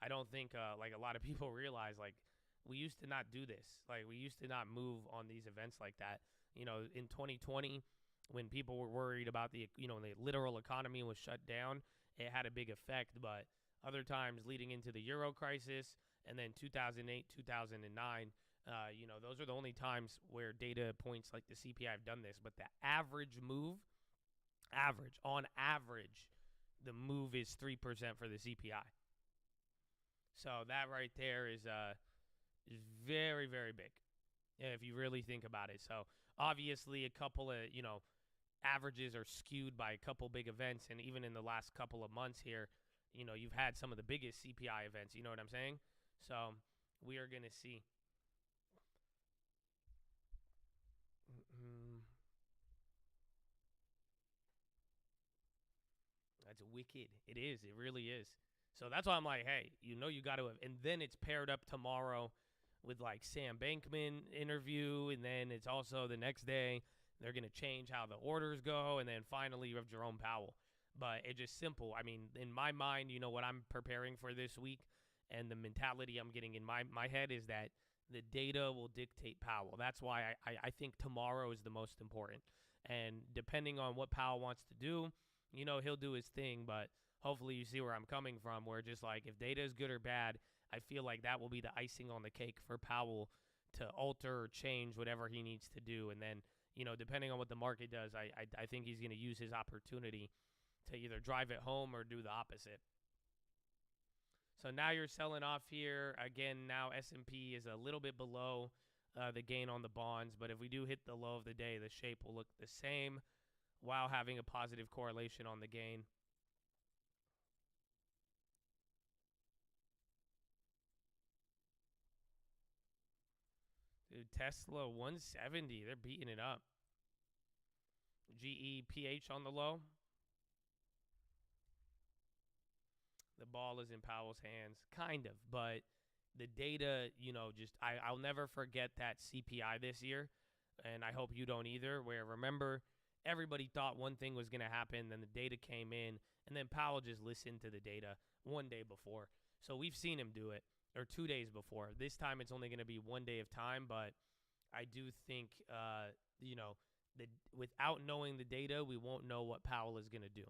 I don't think like a lot of people realize, like, we used to not do this. Like, we used to not move on these events like that. In 2020, when people were worried about the literal economy was shut down, it had a big effect. But other times leading into the Euro crisis and then 2008, 2009, those are the only times where data points like the CPI have done this. But the on average, the move is 3% for the CPI. So that right there is very, very big if you really think about it. So obviously a couple of, averages are skewed by a couple big events. And even in the last couple of months here, you've had some of the biggest CPI events. You know what I'm saying? So we are going to see. That's wicked. It is. It really is. So that's why I'm like, hey, you got to have. And then it's paired up tomorrow with like Sam Bankman interview. And then it's also the next day, they're going to change how the orders go. And then finally you have Jerome Powell. But it's just simple. I mean, in my mind, what I'm preparing for this week and the mentality I'm getting in my head is that the data will dictate Powell. That's why I think tomorrow is the most important. And depending on what Powell wants to do, he'll do his thing. But hopefully you see where I'm coming from, where just like if data is good or bad, I feel like that will be the icing on the cake for Powell to alter or change whatever he needs to do. And then, depending on what the market does, I think he's going to use his opportunity to either drive it home or do the opposite. So now you're selling off here. Again, now S&P is a little bit below the gain on the bonds. But if we do hit the low of the day, the shape will look the same while having a positive correlation on the gain. Dude, Tesla 170. They're beating it up. GEPH on the low. The ball is in Powell's hands, kind of. But the data, I'll never forget that CPI this year. And I hope you don't either, where remember, everybody thought one thing was going to happen, then the data came in, and then Powell just listened to the data one day before. So we've seen him do it, or 2 days before. This time it's only going to be 1 day of time, but I do think, without knowing the data, we won't know what Powell is going to do.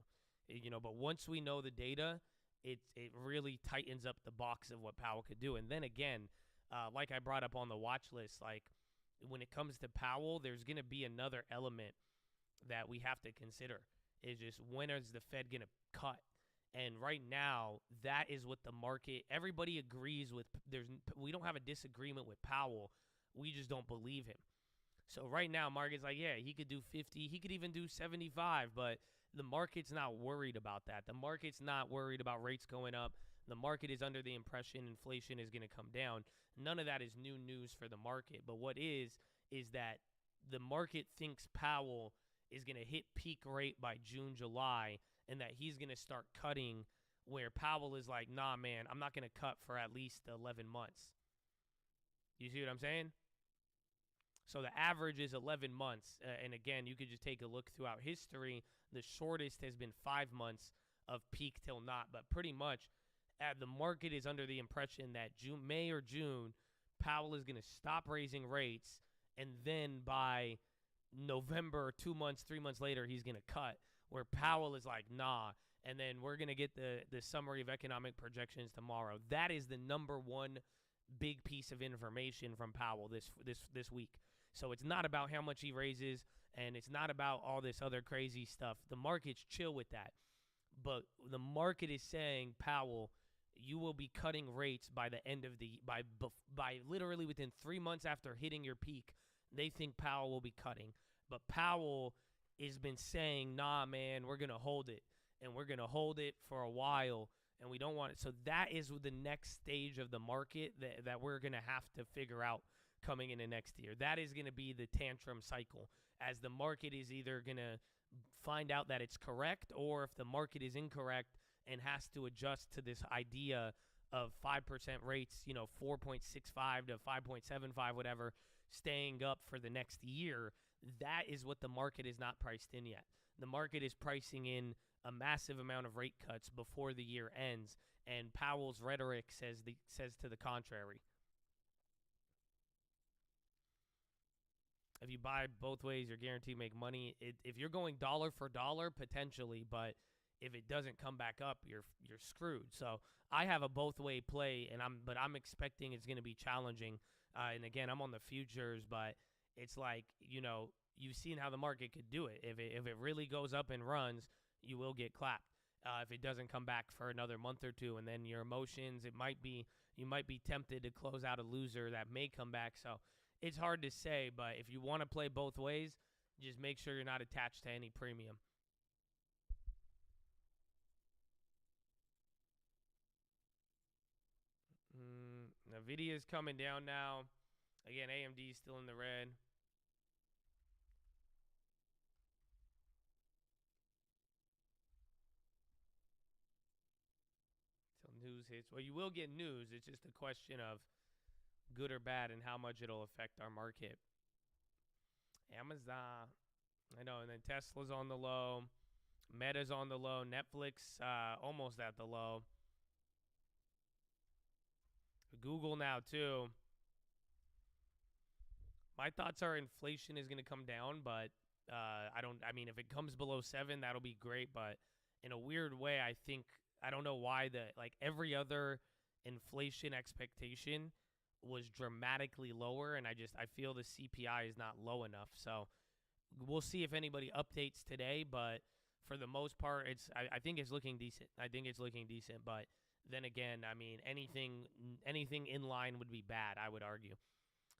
But once we know the data, it really tightens up the box of what Powell could do. And then again, like I brought up on the watch list, like when it comes to Powell, there's going to be another element that we have to consider is just when is the Fed going to cut? And right now, that is what the market, everybody agrees with. We don't have a disagreement with Powell. We just don't believe him. So right now, market's like, yeah, he could do 50. He could even do 75, but the market's not worried about that. The market's not worried about rates going up. The market is under the impression inflation is going to come down. None of that is new news for the market. But what is that the market thinks Powell is going to hit peak rate by June, July, and that he's going to start cutting, where Powell is like, nah, man, I'm not going to cut for at least 11 months. You see what I'm saying? So the average is 11 months. And again, you could just take a look throughout history. The shortest has been 5 months of peak till not. But pretty much the market is under the impression that May or June, Powell is going to stop raising rates. And then by November, 2 months, 3 months later, he's going to cut. Where Powell is like, nah. And then we're going to get the summary of economic projections tomorrow. That is the number one big piece of information from Powell this week. So it's not about how much he raises, and it's not about all this other crazy stuff. The market's chill with that. But the market is saying, Powell, you will be cutting rates by the end of by literally within 3 months after hitting your peak. They think Powell will be cutting. But Powell has been saying, nah, man, we're going to hold it. And we're going to hold it for a while. And we don't want it. So that is the next stage of the market that we're going to have to figure out coming into next year. That is going to be the tantrum cycle, as the market is either going to find out that it's correct, or if the market is incorrect and has to adjust to this idea of 5% rates, 4.65 to 5.75, whatever, staying up for the next year, That is what the market is not priced in yet. The market is pricing in a massive amount of rate cuts before the year ends, and Powell's rhetoric says to the contrary. If you buy both ways, you're guaranteed to make money. If you're going dollar for dollar, potentially, but if it doesn't come back up, you're screwed. So I have a both way play, but I'm expecting it's going to be challenging. And again, I'm on the futures, but it's like, you've seen how the market could do it. If it really goes up and runs, you will get clapped. If it doesn't come back for another month or two, and then your emotions, you might be tempted to close out a loser that may come back. So it's hard to say, but if you want to play both ways, just make sure you're not attached to any premium. Nvidia's coming down now. Again, AMD is still in the red. Till news hits. Well, you will get news. It's just a question of good or bad and how much it'll affect our market. Amazon. I know. And then Tesla's on the low. Meta's on the low. Netflix almost at the low. Google now, too. My thoughts are inflation is going to come down, but if it comes below 7, that'll be great. But in a weird way, I don't know why every other inflation expectation was dramatically lower, and I feel the CPI is not low enough. So we'll see if anybody updates today, but for the most part, I think it's looking decent. But then again, anything in line would be bad, I would argue.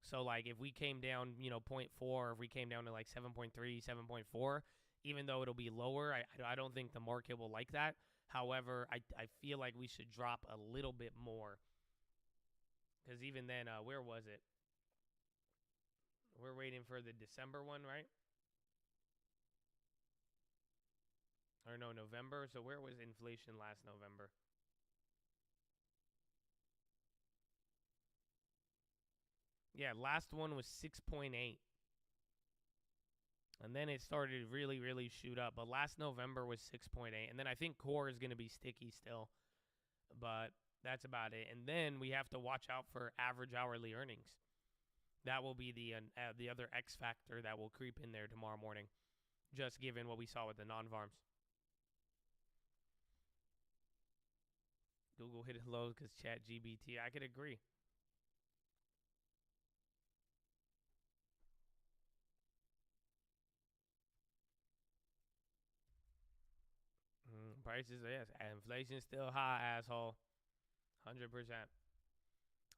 So, if we came down, 0.4, or if we came down to 7.3, 7.4, even though it'll be lower, I don't think the market will like that. However, I feel like we should drop a little bit more. Because even then, where was it? We're waiting for the December one, right? Or no, November. So where was inflation last November? Yeah, last one was 6.8. And then it started to really, really shoot up. But last November was 6.8. And then I think core is going to be sticky still. But that's about it. And then we have to watch out for average hourly earnings. That will be the other X factor that will creep in there tomorrow morning, just given what we saw with the non-farms. Google hit it low because ChatGPT. I could agree. Prices, yes. Inflation's still high, asshole. 100%.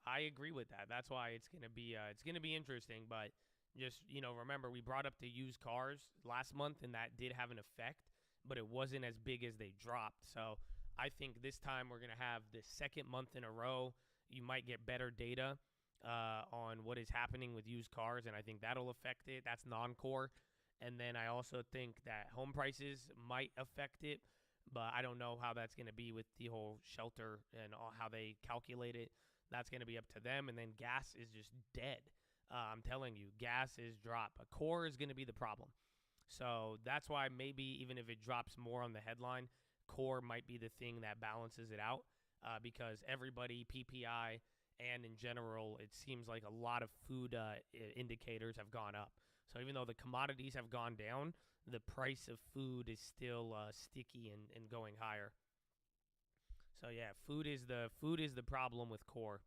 I agree with that. That's why it's gonna be interesting. But just remember, we brought up the used cars last month, and that did have an effect, but it wasn't as big as they dropped. So I think this time we're gonna have the second month in a row. You might get better data on what is happening with used cars, and I think that'll affect it. That's non-core. And then I also think that home prices might affect it. But I don't know how that's going to be with the whole shelter and how they calculate it. That's going to be up to them. And then gas is just dead. I'm telling you, gas is dropped. A core is going to be the problem. So that's why maybe even if it drops more on the headline, core might be the thing that balances it out. Because everybody, PPI, and in general, it seems like a lot of food indicators have gone up. So even though the commodities have gone down, the price of food is still sticky and going higher. So yeah, food is the problem with core.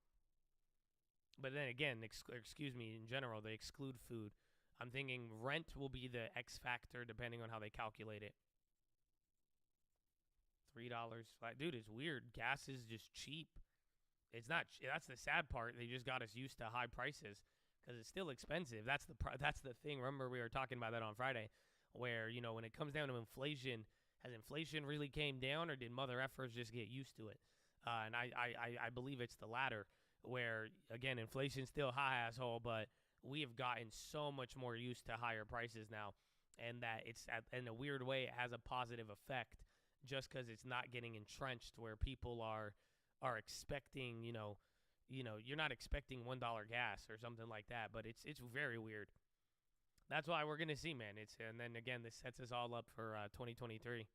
But then again, in general, they exclude food. I'm thinking rent will be the X factor depending on how they calculate it. $3 flat. Dude, it's weird. Gas is just cheap. It's not. That's the sad part. They just got us used to high prices because it's still expensive. That's the thing. Remember, we were talking about that on Friday, where when it comes down to inflation, has inflation really came down, or did mother effers just get used to it? And I believe it's the latter, where again inflation's still high, asshole, but we have gotten so much more used to higher prices now, and that in a weird way it has a positive effect, just because it's not getting entrenched where people are expecting you're not expecting $1 gas or something like that, but it's very weird. That's why we're gonna see, man. And then again, this sets us all up for 2023.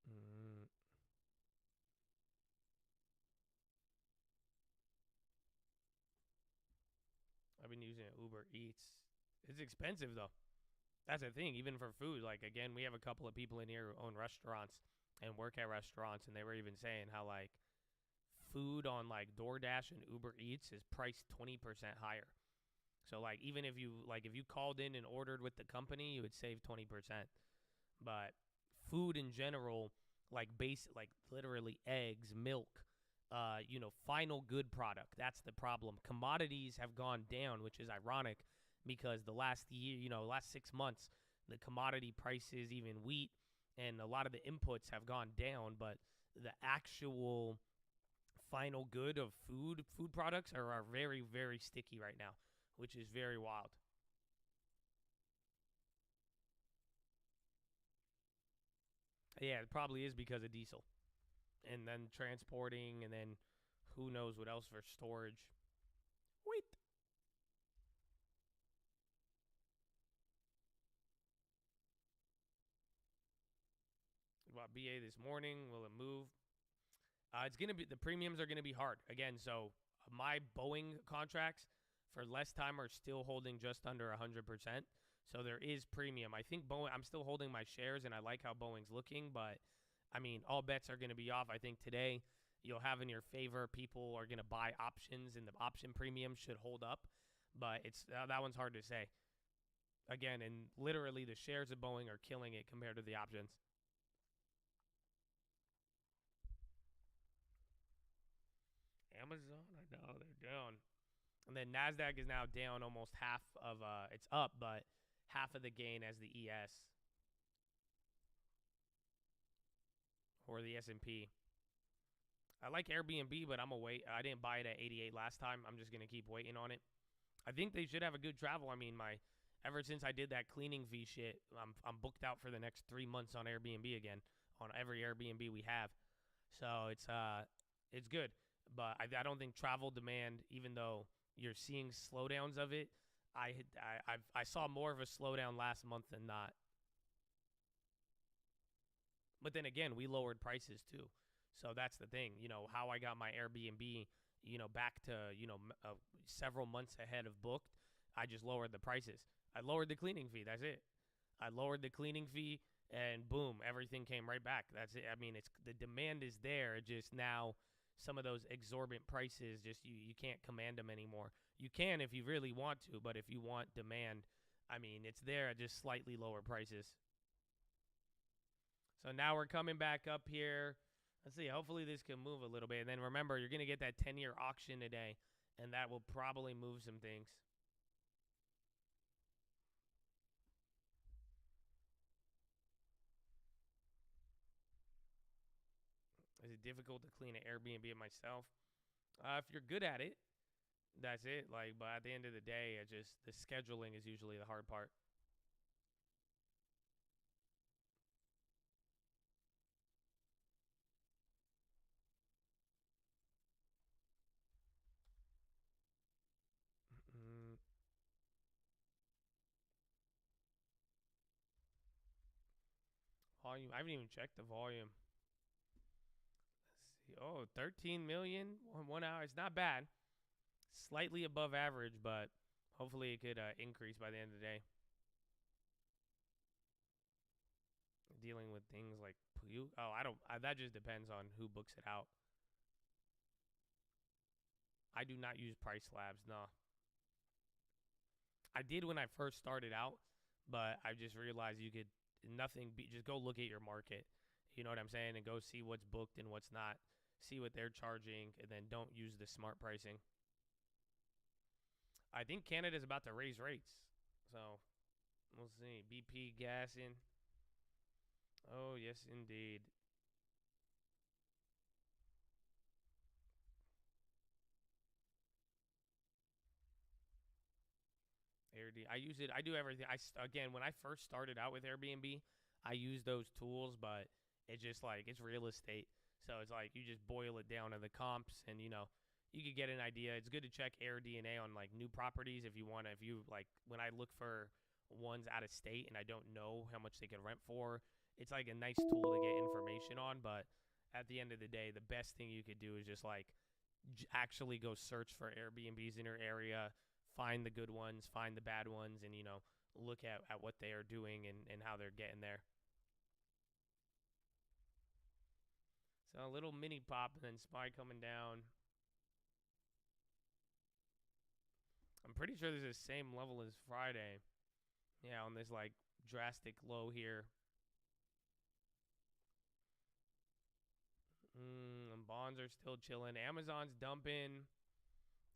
Mm, I've been using Uber Eats. It's expensive though. That's the thing. Even for food, like again, we have a couple of people in here who own restaurants and work at restaurants, and they were even saying how like food on like DoorDash and Uber Eats is priced 20% higher. So like even if you called in and ordered with the company, you would save 20%. But food in general, like literally eggs, milk, final good product. That's the problem. Commodities have gone down, which is ironic because the last year, last 6 months, the commodity prices, even wheat and a lot of the inputs have gone down, but the actual final good of food products are very, very sticky right now, which is very wild. Yeah, it probably is because of diesel. And then transporting, and then who knows what else for storage. Wait. About BA this morning. Will it move? It's gonna be the premiums are gonna be hard again. So my Boeing contracts for less time are still holding just under 100%. So there is premium. I think Boeing. I'm still holding my shares, and I like how Boeing's looking. But I mean, all bets are gonna be off. I think today you'll have in your favor. People are gonna buy options, and the option premium should hold up. But it's that one's hard to say. Again, and literally the shares of Boeing are killing it compared to the options. Amazon, I know they're down. And then Nasdaq is now down almost half of it's up, but half of the gain as the ES or the S&P. I like Airbnb, but I'm gonna wait. I didn't buy it at 88 last time. I'm just gonna keep waiting on it. I think they should have a good travel. I mean, ever since I did that cleaning fee shit, I'm booked out for the next 3 months on Airbnb again, on every Airbnb we have. So it's good. But I don't think travel demand, even though you're seeing slowdowns of it, I saw more of a slowdown last month than not. But then again, we lowered prices too. So that's the thing. How I got my Airbnb, back to, several months ahead of booked, I just lowered the prices. I lowered the cleaning fee. That's it. I lowered the cleaning fee and boom, everything came right back. That's it. I mean, the demand is there. It just now some of those exorbitant prices, just you can't command them anymore. You can if you really want to, but if you want demand, I mean, it's there at just slightly lower prices. So now we're coming back up here. Let's see. Hopefully this can move a little bit. And then remember, you're going to get that 10-year auction today, and that will probably move some things. Is it difficult to clean an Airbnb myself? If you're good at it, that's it. But at the end of the day, the scheduling is usually the hard part. Mm. Volume. I haven't even checked the volume. Let's see. Oh, 13 million 1 hour. It's not bad. Slightly above average, but hopefully it could increase by the end of the day. Dealing with things like puke. Oh, I don't. That just depends on who books it out. I do not use price slabs. No. I did when I first started out, but I just realized you could just go look at your market. You know what I'm saying? And go see what's booked and what's not. See what they're charging, and then don't use the smart pricing. I think Canada's about to raise rates. So, we'll see. BP gas in. Oh, yes, indeed. security. I use it. I do everything. Again, when I first started out with Airbnb, I used those tools, but it's just like it's real estate. So it's like you just boil it down to the comps, and you could get an idea. It's good to check AirDNA on like new properties if you want to. If you like, when I look for ones out of state and I don't know how much they can rent for, it's like a nice tool to get information on. But at the end of the day, the best thing you could do is just like actually go search for Airbnbs in your area, find the good ones, find the bad ones, and look at what they are doing and how they're getting there. So a little mini pop and then SPY coming down. I'm pretty sure this is the same level as Friday. Yeah, on this like drastic low here. Bonds are still chilling. Amazon's dumping.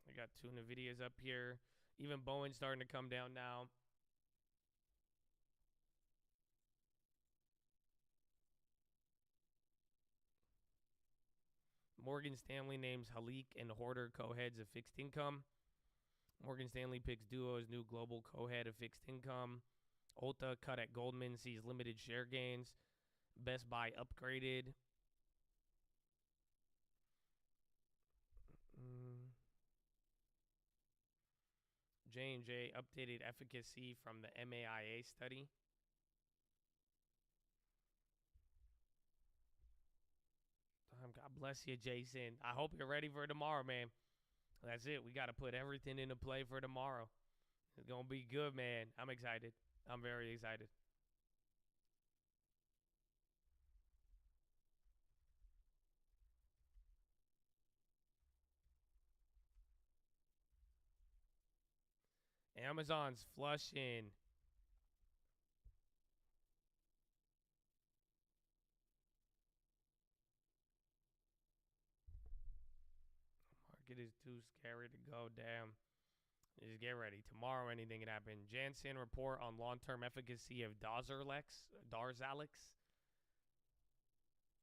I got two Nvidias up here. Even Boeing's starting to come down now. Morgan Stanley names Halik and Hoarder co-heads of fixed income. Morgan Stanley picks Duo as new global co-head of fixed income. Ulta cut at Goldman sees limited share gains. Best Buy upgraded. J&J updated efficacy from the MAIA study. God bless you, Jason. I hope you're ready for tomorrow, man. That's it. We got to put everything into play for tomorrow. It's going to be good, man. I'm excited. I'm very excited. Amazon's flushing. Market is too scary to go. Damn. Just get ready. Tomorrow, anything can happen. Janssen report on long-term efficacy of Darzalex.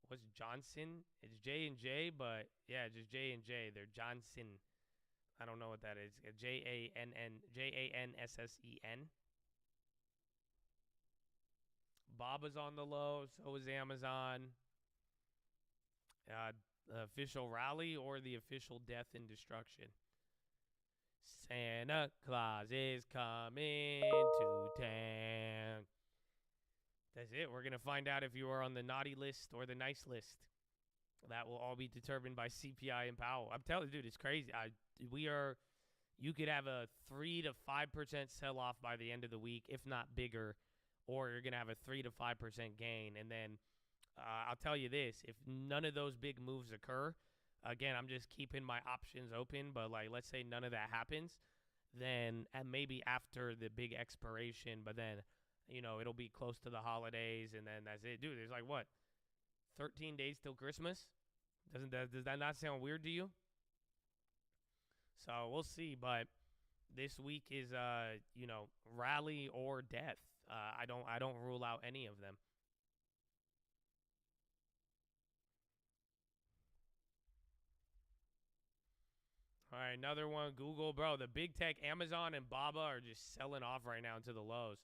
What's Johnson? It's J&J, but yeah, just J&J. They're Johnson. I don't know what that is. Janssen. Baba's on the low. So is Amazon. The official rally or the official death and destruction. Santa Claus is coming to town. That's it. We're going to find out if you are on the naughty list or the nice list. That will all be determined by CPI and Powell. I'm telling you, dude, it's crazy. You could have a 3 to 5% sell-off by the end of the week, if not bigger, or you're going to have a 3 to 5% gain. And then I'll tell you this, if none of those big moves occur, again, I'm just keeping my options open, but like let's say none of that happens, then and maybe after the big expiration, but then it'll be close to the holidays, and then that's it. Dude, there's like what? 13 days till Christmas? Does that not sound weird to you? So we'll see, but this week is rally or death. I don't rule out any of them. All right, another one. Google, bro. The big tech, Amazon and Baba are just selling off right now into the lows.